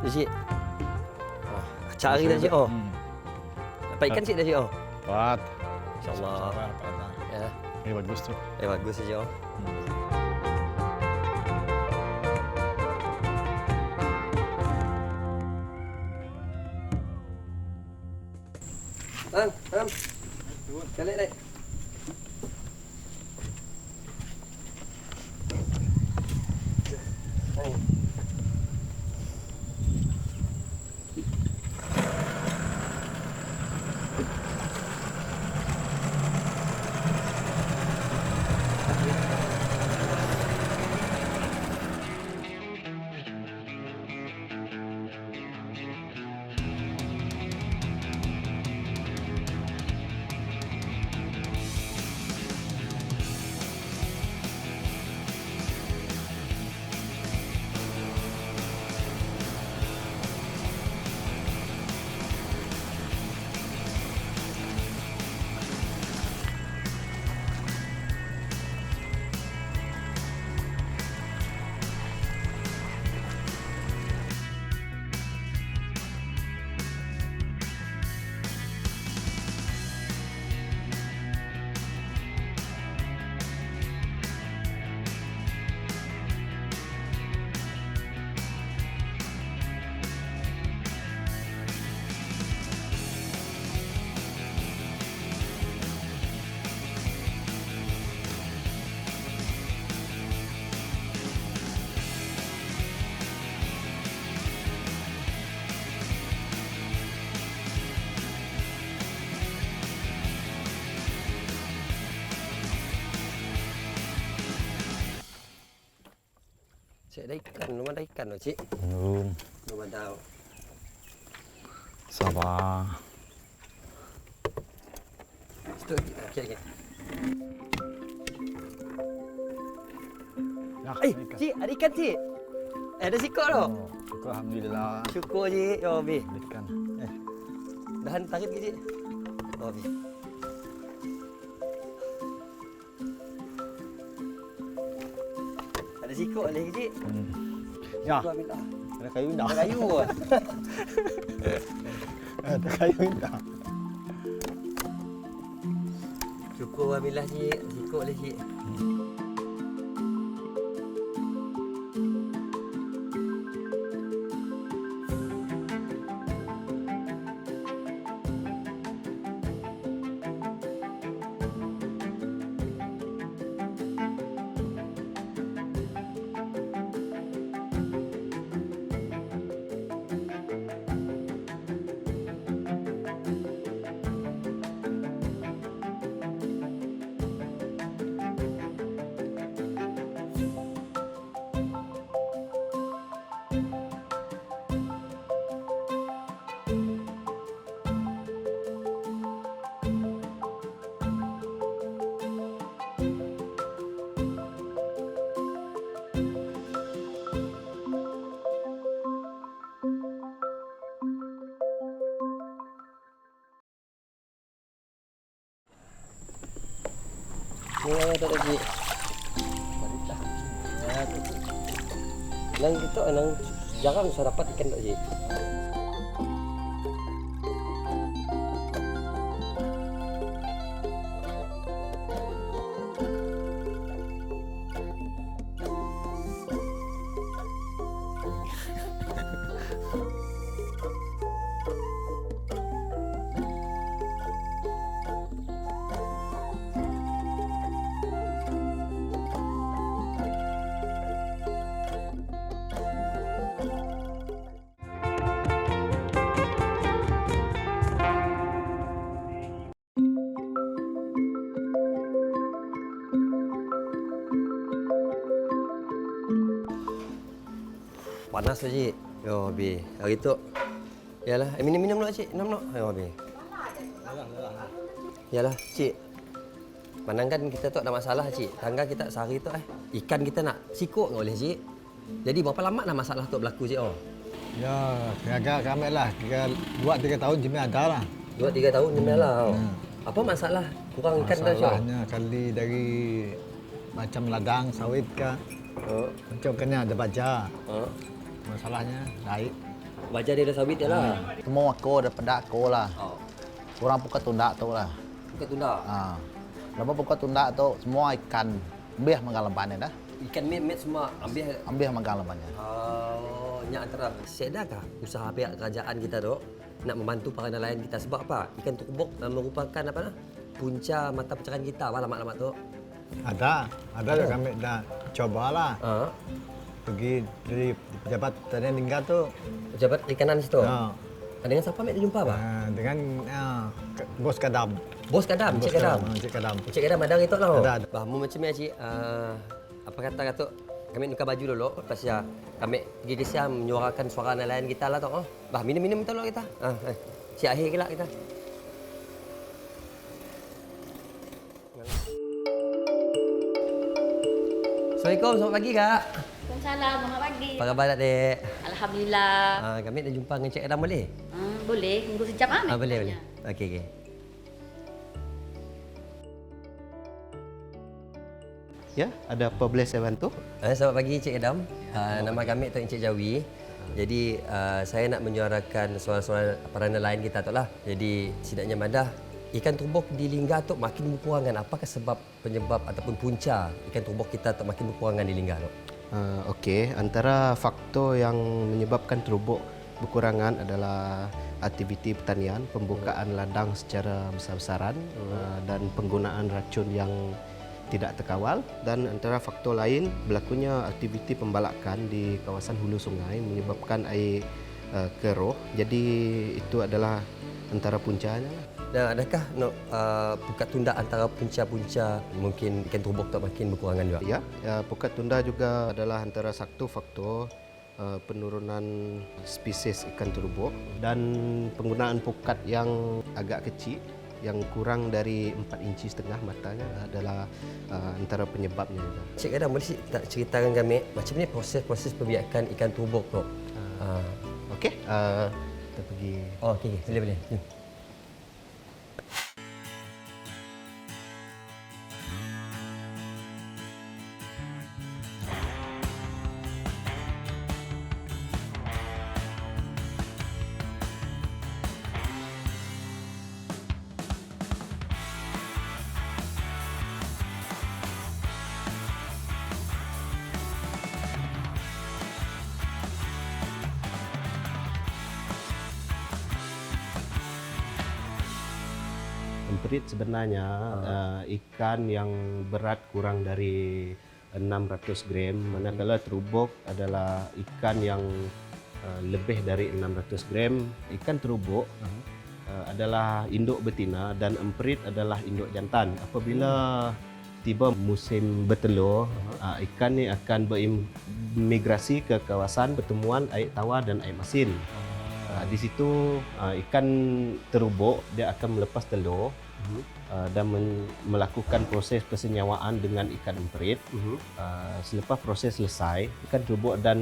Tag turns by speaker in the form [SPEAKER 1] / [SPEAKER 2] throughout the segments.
[SPEAKER 1] Cik. Oh, cari dah Cik. Oh. Dapat ikan Cik dah Cik. Oh.
[SPEAKER 2] Dapat.
[SPEAKER 1] InsyaAllah. Ya.
[SPEAKER 2] Bagus tu.
[SPEAKER 1] Bagus Cik. Oh. Am. Balik naik. Cik ada ikan, belum ada ikan loh Cik. Belum ada.
[SPEAKER 2] Sabar.
[SPEAKER 1] Situ, okey. Cik, ada ikan Cik. Ada sikok tu.
[SPEAKER 2] Syukur Alhamdulillah.
[SPEAKER 1] Syukur Cik. Ya Abi.
[SPEAKER 2] Ada ikan.
[SPEAKER 1] Dah tarik ke Cik? Oh Abi. Ada sikok boleh ke Cik?
[SPEAKER 2] Ya,
[SPEAKER 1] Syukur minta.
[SPEAKER 2] ada kayu dah.
[SPEAKER 1] Ada kayu pun.
[SPEAKER 2] Ada kayu dah.
[SPEAKER 1] Syukur Alhamdulillah Cik. Sikok boleh Cik. Ni yang tak ada Cik. Baliklah. Ya tu Cik. Nang kita nang jarang saya dapat ikan tak Cik. Panas tu Cik. Yo, Abi. Hari tu. Yalah, minum dulu Cik. Minum dulu. Yo, Abi. Yalah, Cik. Pandangan kita tu ada masalah Cik. Tangga kita sehari tu ikan kita nak sikuk enggak boleh Cik. Jadi berapa lama dah masalah tu berlaku Cik? Oh.
[SPEAKER 2] Ya, agak ramai lah. 2-3 tahun je ada lah.
[SPEAKER 1] 2-3 tahun je lah. Oh. Apa masalah? Kurang ikan dah Cik?
[SPEAKER 2] Masalahnya kali dari macam ladang sawit ke. Macam kena ada baja. masalahnya naik.
[SPEAKER 1] Wajah dia dah sawit je lah.
[SPEAKER 3] Semua ko daripada ko lah.
[SPEAKER 1] Oh.
[SPEAKER 3] Kurang pukat tunda tu lah.
[SPEAKER 1] Bukan tunda.
[SPEAKER 3] Lepas pukat tunda tu semua ikan ambih makan lempannya dah.
[SPEAKER 1] Ikan met semua ambil.
[SPEAKER 3] Ambih makan lempannya.
[SPEAKER 1] Oh, nya antara sedakah usaha pihak kerajaan kita tu nak membantu para nelayan kita sebab apa? Ikan tukbok merupakan apa nah? Punca mata pencarian kita lama-lama tu.
[SPEAKER 2] Ada dah kami dah cobalah. Pergi dari pejabat tanian lingga tu.
[SPEAKER 1] Pejabat perikanan situ.
[SPEAKER 2] Ha.
[SPEAKER 1] Dengan siapa Mek dia jumpa apa?
[SPEAKER 2] Dengan bos Kadam.
[SPEAKER 1] Bos Kadam, Cik Kadam.
[SPEAKER 2] Cik Kadam.
[SPEAKER 1] Cik Kadam ada itu lah.
[SPEAKER 2] Ada.
[SPEAKER 1] Bah, mu macam ni cik, apa kata Katuk? Kami tukar baju dulu, lepas ya kami pergi ke Siam menyuarakan suara nelayan kita lah tu. Bah, minum-minum kita dulu kita. Si akhir ke lah kita. Assalamualaikum, selamat pagi Kak.
[SPEAKER 4] Waalaikumsalam, selamat pagi.
[SPEAKER 1] Apa khabar Dek?
[SPEAKER 4] Alhamdulillah.
[SPEAKER 1] Kami nak jumpa dengan Cik Kadam boleh?
[SPEAKER 4] Boleh, tunggu sejam ah.
[SPEAKER 1] Boleh, boleh. Okey.
[SPEAKER 5] Ya, ada apa boleh saya bantu?
[SPEAKER 1] Selamat pagi Cik Kadam. Nama kami Tok Encik Jawi. Jadi saya nak menyuarakan soal-soal para nelayan kita tu lah. Jadi sidaknya madah ikan turbok di Lingga tu makin berkurangan. Apakah sebab penyebab ataupun punca ikan turbok kita tu makin berkurangan di Lingga tu?
[SPEAKER 5] Okey, antara faktor yang menyebabkan terubuk berkurangan adalah aktiviti pertanian, pembukaan ladang secara besar-besaran dan penggunaan racun yang tidak terkawal, dan antara faktor lain berlakunya aktiviti pembalakan di kawasan hulu sungai menyebabkan air keruh. Jadi itu adalah antara puncanya.
[SPEAKER 1] Dan adakah pukat tunda antara punca-punca mungkin ikan turbok tu makin berkurangan juga?
[SPEAKER 5] Ya, pukat tunda juga adalah antara satu faktor penurunan spesies ikan turbok, dan penggunaan pukat yang agak kecil yang kurang dari 4,5 inci matanya adalah antara penyebabnya juga.
[SPEAKER 1] Cik Kadam, boleh tak ceritakan kami macam ni proses-proses pembiakan ikan turbok tu?
[SPEAKER 5] Okey, kita pergi.
[SPEAKER 1] Oh, okey, boleh.
[SPEAKER 5] Emperit sebenarnya ikan yang berat kurang dari 600 gram, manakala terubok adalah ikan yang lebih dari 600 gram. Ikan terubok adalah induk betina dan emperit adalah induk jantan. Apabila tiba musim bertelur, ikan ni akan berimigrasi ke kawasan pertemuan air tawar dan air masin. Di situ ikan terubok dia akan melepas telur dan melakukan proses persenyawaan dengan ikan emperit. Selepas proses selesai, ikan terubok dan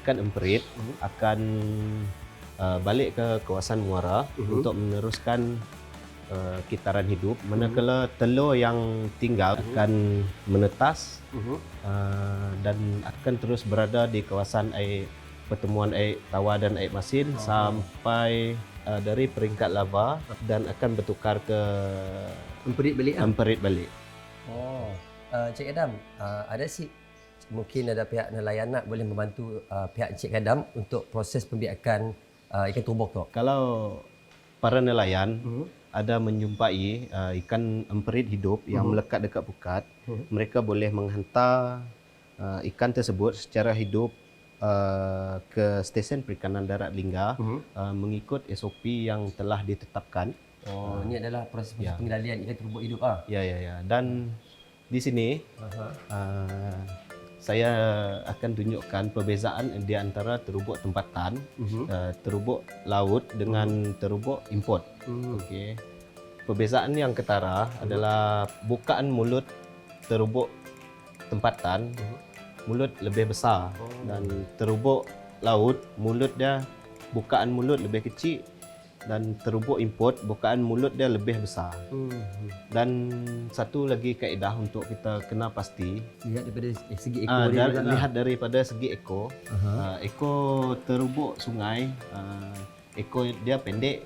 [SPEAKER 5] ikan emperit akan balik ke kawasan muara untuk meneruskan kitaran hidup. Manakala telur yang tinggal akan menetas dan akan terus berada di kawasan air pertemuan air tawar dan air masin sampai dari peringkat lava dan akan bertukar ke emperit balik.
[SPEAKER 1] Oh, Cik Kadam, ada sih mungkin ada pihak nelayan nak boleh membantu pihak Cik Kadam untuk proses pembiakan ikan turbok tu?
[SPEAKER 5] Kalau para nelayan ada menjumpai ikan emperit hidup yang melekat dekat pukat, mereka boleh menghantar ikan tersebut secara hidup ke stesen perikanan darat Lingga mengikut SOP yang telah ditetapkan.
[SPEAKER 1] Oh, ini adalah proses pengendalian ikan turbok hidup
[SPEAKER 5] Ya. Dan di sini saya akan tunjukkan perbezaan di antara terubok tempatan, terubok laut dengan terubok import. Okey. Perbezaan yang ketara adalah bukaan mulut terubok tempatan, mulut lebih besar, dan terubok laut mulut dia bukaan mulut lebih kecil dan terubuk import bukaan mulut dia lebih besar. Dan satu lagi kaedah untuk kita kena pasti
[SPEAKER 1] Lihat daripada segi ekor dia juga lah.
[SPEAKER 5] lihat daripada segi ekor. Ekor terubuk sungai, ekor dia pendek,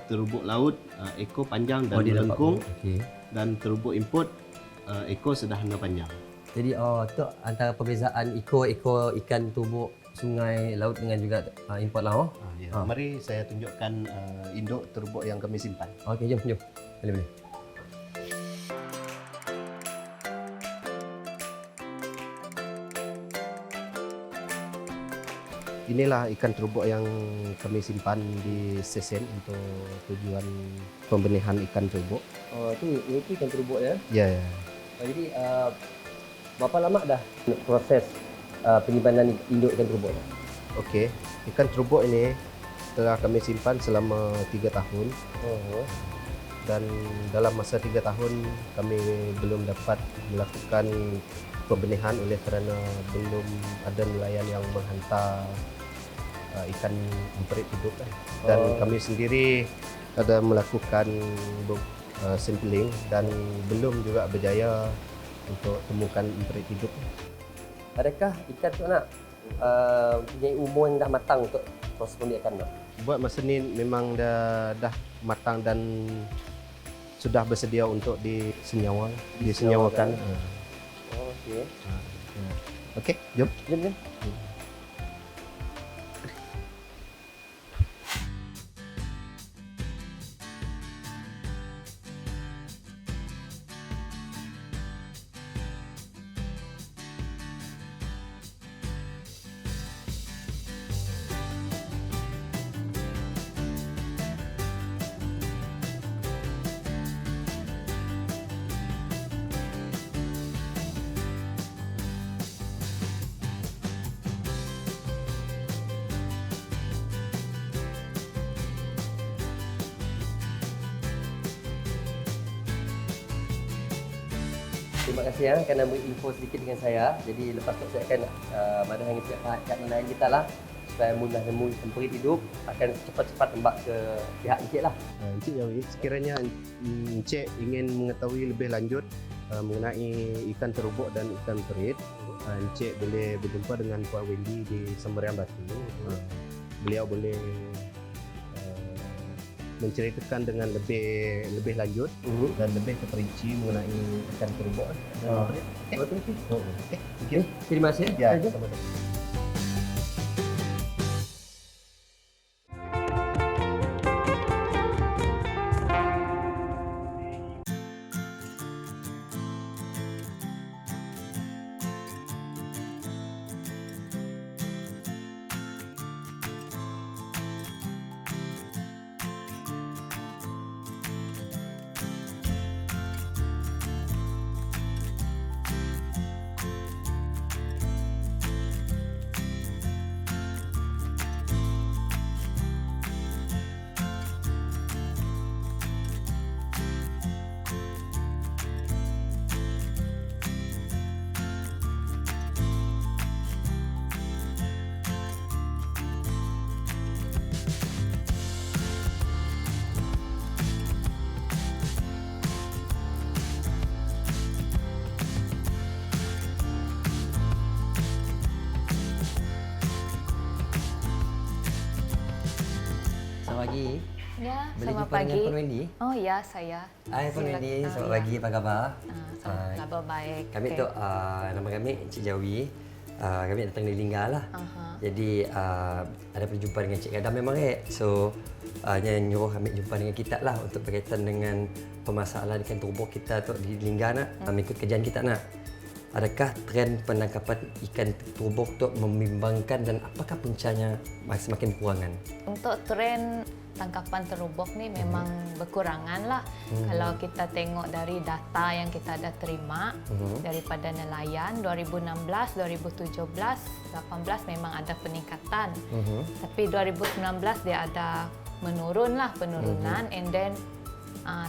[SPEAKER 5] terubuk laut, ekor panjang dan
[SPEAKER 1] dia dapat
[SPEAKER 5] melengkung,
[SPEAKER 1] okey.
[SPEAKER 5] dan terubuk import, ekor sederhana panjang.
[SPEAKER 1] Jadi tu antara perbezaan ekor ikan terubuk sungai, laut dengan juga import lah.
[SPEAKER 5] Mari saya tunjukkan induk terubuk yang kami simpan.
[SPEAKER 1] Okey, jom. Boleh.
[SPEAKER 5] Inilah ikan terubuk yang kami simpan di Sesen untuk tujuan pembenihan ikan terubuk.
[SPEAKER 1] Oh, itu ikan terubuk ya.
[SPEAKER 5] Ya.
[SPEAKER 1] Jadi berapa lama dah proses penyimpanan induk ikan terubuk?
[SPEAKER 5] Okey, ikan terubuk ini telah kami simpan selama 3 tahun. Dan dalam masa 3 tahun kami belum dapat melakukan pembenihan oleh kerana belum ada nelayan yang menghantar ikan emperit hidup kan. Dan kami sendiri ada melakukan sampling dan belum juga berjaya untuk temukan emperit hidup.
[SPEAKER 1] Adakah ikan tu nak punya umur yang dah matang untuk proses pembiakan tu?
[SPEAKER 5] Buat masa ni memang dah matang dan sudah bersedia untuk disenyawakan.
[SPEAKER 1] Oh, okey.
[SPEAKER 5] Okey, jom.
[SPEAKER 1] Jom. Terima kasih kerana beri info sedikit dengan saya. Jadi lepas tu saya akan madah dengan pihak nelayan kita lah supaya mudah nemu emperit hidup, akan cepat-cepat tembak ke pihak Encik lah.
[SPEAKER 5] Encik Jawi, sekiranya Encik ingin mengetahui lebih lanjut mengenai ikan terubuk dan ikan perit, Encik boleh berjumpa dengan Puan Wendy di Semerian Batu. Beliau boleh menceritakan dengan lebih lanjut dan lebih terperinci mengenai ikan terubuk dan perit.
[SPEAKER 1] Okey. Terima kasih.
[SPEAKER 5] Ya,
[SPEAKER 1] Jom.
[SPEAKER 5] sama-sama.
[SPEAKER 1] Selamat pagi.
[SPEAKER 4] Ya,
[SPEAKER 1] Boleh
[SPEAKER 4] selamat
[SPEAKER 1] jumpa
[SPEAKER 4] pagi.
[SPEAKER 1] dengan Puan Wendy?
[SPEAKER 4] Oh ya, saya.
[SPEAKER 1] Hai Puan Wendy, selamat
[SPEAKER 4] ya.
[SPEAKER 1] pagi. Apa khabar?
[SPEAKER 4] Khabar baik.
[SPEAKER 1] Kami
[SPEAKER 4] Okey.
[SPEAKER 1] tu nama kami Encik Jawi. Kami datang dari Lingga lah. Jadi ada perjumpaan dengan Encik Gadam memang So yang nyuruh ambil jumpa dengan kita lah untuk berkaitan dengan permasalahan ikan terubuk kita tu di Lingga nak. Mengikut kerjaan kita nak. Adakah trend penangkapan ikan terubuk tu membimbangkan dan apakah puncanya semakin kurangan?
[SPEAKER 4] Untuk tren tangkapan terubuk ni memang berkurangan lah. Kalau kita tengok dari data yang kita ada terima daripada nelayan 2016, 2017, 2018 memang ada peningkatan. Tapi 2019 dia ada penurunan and then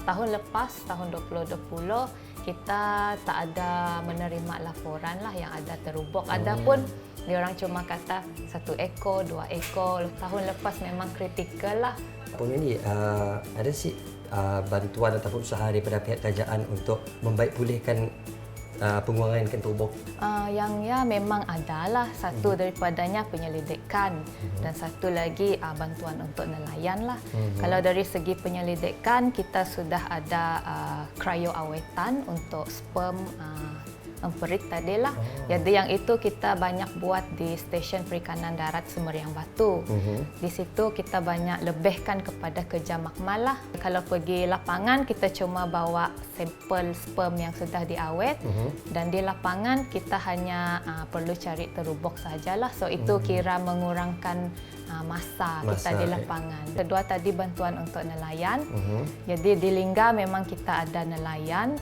[SPEAKER 4] tahun lepas, tahun 2020 kita tak ada menerima laporan lah yang ada terubuk. Adapun Diorang cuma kata 1 ekor, 2 ekor. Tahun lepas memang kritikal lah.
[SPEAKER 1] Puan Wendy, ada sih bantuan ataupun usaha daripada pihak kerajaan untuk membaik pulihkan pengurangan ikan turbok?
[SPEAKER 4] Yang ya memang adalah satu daripadanya penyelidikan dan satu lagi bantuan untuk nelayan lah. Kalau dari segi penyelidikan kita sudah ada cryo awetan untuk sperm emperit tadi lah. Jadi yang itu kita banyak buat di stesen perikanan darat Semeriang Batu. Di situ kita banyak lebihkan kepada kerja makmal lah. Kalau pergi lapangan kita cuma bawa sampel sperm yang sudah diawet dan di lapangan kita hanya perlu cari terubok sajalah. So itu kira mengurangkan masa kita di lapangan. Kedua tadi bantuan untuk nelayan. Jadi di Lingga memang kita ada nelayan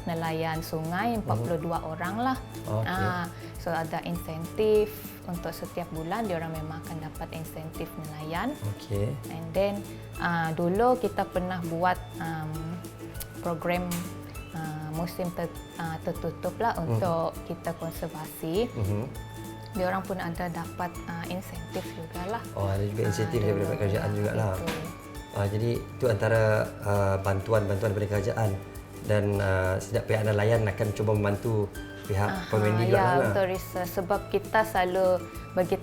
[SPEAKER 4] sungai 42 orang lah. So ada insentif untuk setiap bulan diorang memang akan dapat insentif nelayan. And then dulu kita pernah buat program musim tertutup lah untuk kita konservasi. Diorang pun ada dapat insentif jugalah.
[SPEAKER 1] Ada juga insentif daripada kerajaan jugalah. Jadi itu antara bantuan-bantuan daripada kerajaan dan setiap pihak nelayan akan cuba membantu pihak Puan Wendy juga lah.
[SPEAKER 4] Untuk research sebab kita selalu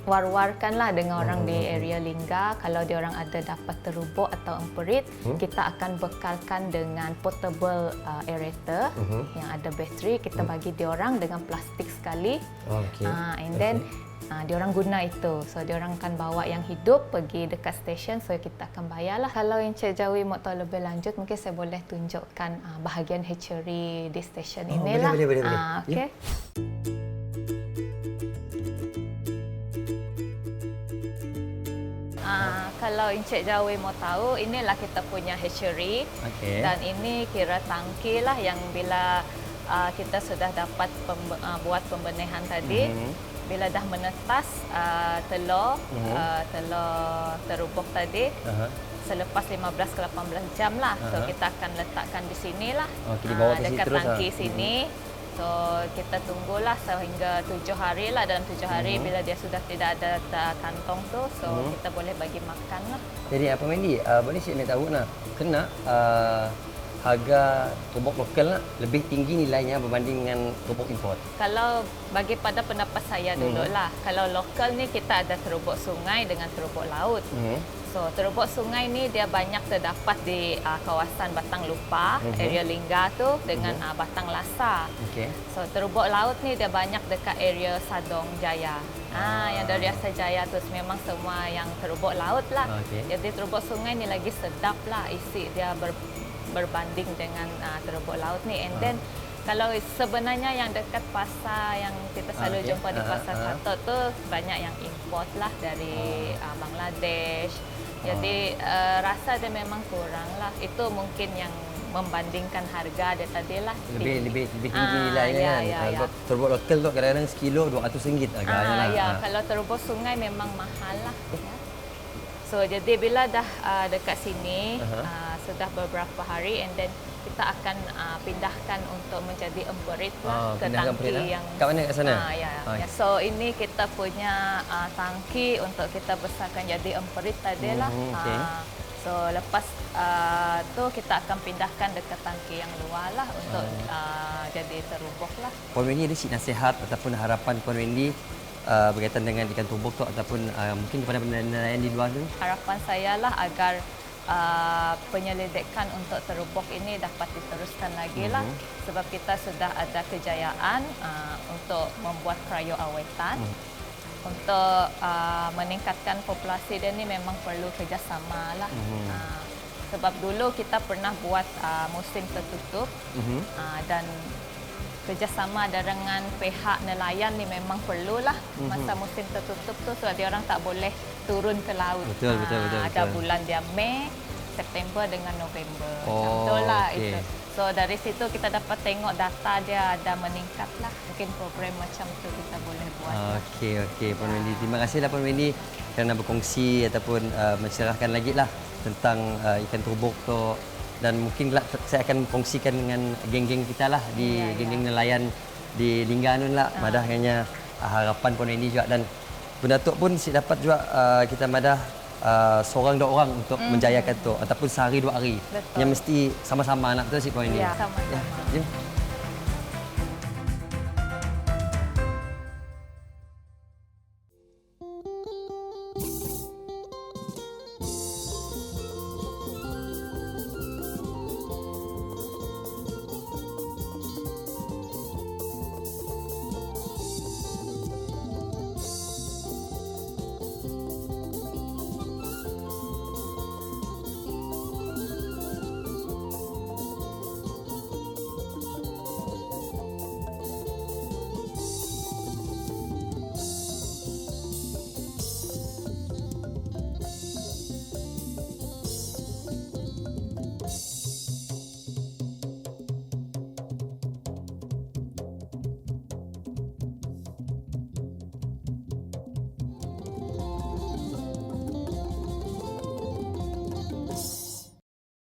[SPEAKER 4] war-warkanlah dengan orang di area Lingga. Kalau diorang ada dapat terubuk atau emperit, kita akan bekalkan dengan portable aerator yang ada bateri. Kita bagi diorang dengan plastik sekali. And then diorang guna itu. So diorang akan bawa yang hidup pergi dekat stesen, so kita akan bayarlah. Kalau Encik Jawi mau tahu lebih lanjut, mungkin saya boleh tunjukkan bahagian hatchery di stesen inilah.
[SPEAKER 1] Boleh.
[SPEAKER 4] Okey. Kalau Encik Jawi mau tahu, inilah kita punya hatchery. Dan ini kira tangki lah yang bila kita sudah dapat buat pembenehan tadi. Bila dah menetas telur terubuk tadi, selepas 15 ke 18 jam lah. So kita akan letakkan di sini lah, dekat tangki sini. So kita tunggulah sehingga 7 hari lah. Dalam 7 hari bila dia sudah tidak ada kantong tu, so kita boleh bagi makan lah.
[SPEAKER 1] Jadi apa Wendy, boleh saya nak tahu kena harga turbok lokal lebih tinggi nilainya berbanding dengan turbok import?
[SPEAKER 4] Kalau bagi pada pendapat saya dululah, kalau lokal ni kita ada terubuk sungai dengan terubuk laut. So terubuk sungai ni dia banyak terdapat di kawasan Batang Lupa, area Lingga tu dengan Batang Lasa. So terubuk laut ni dia banyak dekat area Sadong Jaya. Yang dari Asa Jaya tu memang semua yang terubuk laut lah. Jadi terubuk sungai ni lagi sedap lah, isi dia berbanding dengan terubuk laut ni. And then kalau sebenarnya yang dekat pasar yang kita selalu jumpa di pasar Katot tu banyak yang import lah dari Bangladesh. Jadi rasa dia memang kurang lah. Itu mungkin yang membandingkan harga dia tadi lah.
[SPEAKER 1] Lebih tinggi nilainya kan. Terubuk lokal tu kadang-kadang sekilo RM200 harganya lah.
[SPEAKER 4] Kalau terubuk sungai memang mahal lah. So jadi bila dah dekat sini sudah beberapa hari, and then kita akan pindahkan untuk menjadi emperit lah ke tangki yang
[SPEAKER 1] kat mana kat sana?
[SPEAKER 4] So ini kita punya tangki untuk kita besarkan jadi emperit tadi lah. So lepas tu kita akan pindahkan dekat tangki yang luar lah untuk jadi terubuk lah.
[SPEAKER 1] Puan Wendy ada nasihat ataupun harapan Puan Wendy berkaitan dengan ikan turbok tu ataupun mungkin kepada nelayan di luar tu? Harapan
[SPEAKER 4] saya lah agar penyelidikan untuk terubok ini dapat diteruskan lagi lah, sebab kita sudah ada kejayaan untuk membuat cryo awetan. Untuk meningkatkan populasi dia ni memang perlu kerjasama lah. Sebab dulu kita pernah buat musim tertutup dan kerjasama dengan pihak nelayan ni memang perlulah. Masa musim tertutup tu sebab dia orang tak boleh turun ke laut.
[SPEAKER 1] Betul.
[SPEAKER 4] Ada bulan dia Mei, September dengan November. Itulah itu. So dari situ kita dapat tengok data dia ada meningkat lah. Mungkin program macam tu kita boleh buat.
[SPEAKER 1] Okey Puan Wendy. Terima kasihlah Puan Wendy kerana berkongsi ataupun mencerahkan lagi lah tentang ikan turbok tu. Dan mungkin saya akan kongsikan dengan geng-geng kita lah di geng-geng nelayan di Lingga lah. Madahnya harapan Puan Wendy juga, dan Benda tu pun si dapat juga kita madah seorang dua orang untuk menjayakan tu ataupun sehari 2 hari.
[SPEAKER 4] Betul.
[SPEAKER 1] Yang mesti sama-sama nak tu si poin ni.
[SPEAKER 4] Ya, sama-sama.
[SPEAKER 1] Jom.